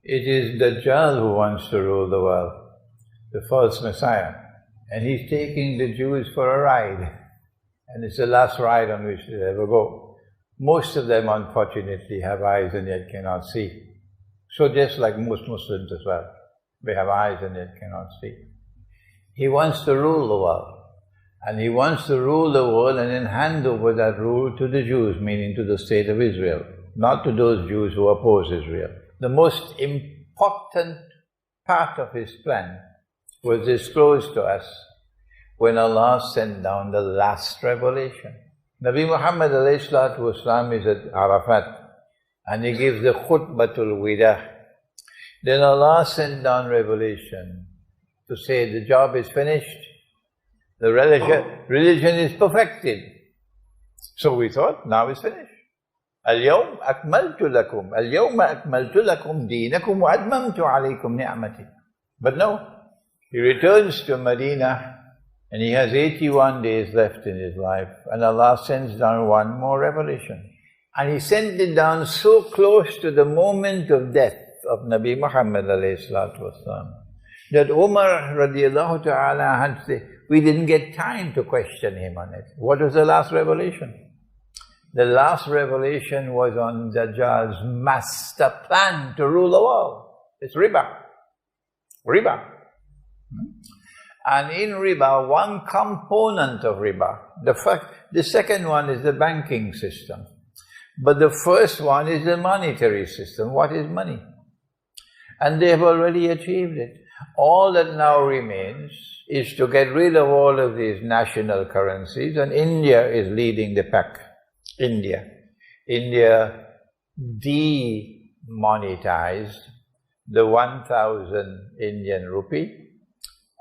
It is Dajjal who wants to rule the world, the false Messiah. And he's taking the Jews for a ride. And it's the last ride on which they'll ever go. Most of them, unfortunately, have eyes and yet cannot see. So just like most Muslims as well, they have eyes and yet cannot see. He wants to rule the world. And he wants to rule the world and then hand over that rule to the Jews, meaning to the state of Israel, not to those Jews who oppose Israel. The most important part of his plan was disclosed to us when Allah sent down the last revelation. Nabi Muhammad ﷺ is at Arafat and he gives the khutbatul wida. Then Allah sent down revelation to say the job is finished, the religion is perfected. So we thought, now it's finished. اليوم أكملت لكم دينكم وأتممت عليكم نعمتي. But no, he returns to Medina and he has 81 days left in his life, and Allah sends down one more revelation. And he sent it down so close to the moment of death of Nabi Muhammad ﷺ that Umar radiallahu ta'ala had to say, we didn't get time to question him on it. What was the last revelation? The last revelation was on Dajjal's master plan to rule the world. It's Riba. Riba. And in Riba, one component of Riba, the second one is the banking system. But the first one is the monetary system. What is money? And they have already achieved it. All that now remains is to get rid of all of these national currencies, and India is leading the pack. India demonetized the 1,000 Indian rupee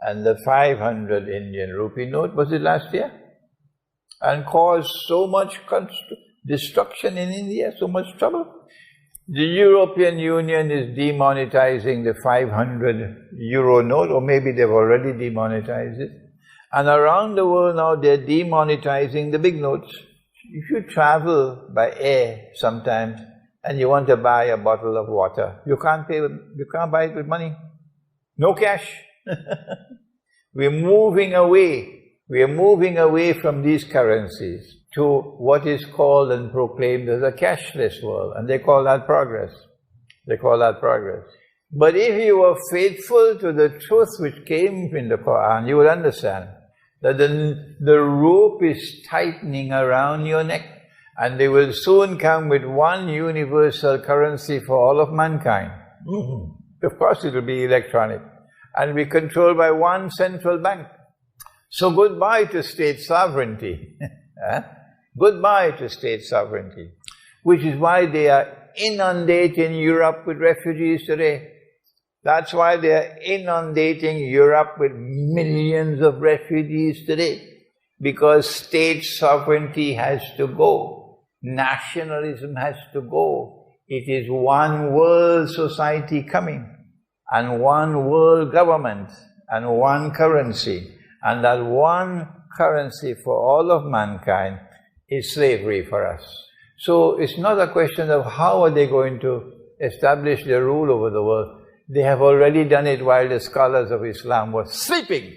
and the 500 Indian rupee note, was it last year? And caused so much destruction in India, so much trouble. The European Union is demonetizing the 500 euro note, or maybe they've already demonetized it. And around the world now they're demonetizing the big notes. If you travel by air sometimes and you want to buy a bottle of water, you can't buy it with money. No cash. We're moving away from these currencies to what is called and proclaimed as a cashless world, and they call that progress. But if you were faithful to the truth which came in the Quran, you would understand that the rope is tightening around your neck, and they will soon come with one universal currency for all of mankind. Of course it will be electronic, and be controlled by one central bank. So goodbye to state sovereignty. Goodbye to state sovereignty. Which is why they are inundating Europe with refugees today. That's why they are inundating Europe with millions of refugees today. Because state sovereignty has to go. Nationalism has to go. It is one world society coming, and one world government, and one currency. And that one currency for all of mankind is slavery for us. So it's not a question of how are they going to establish their rule over the world. They have already done it while the scholars of Islam were sleeping.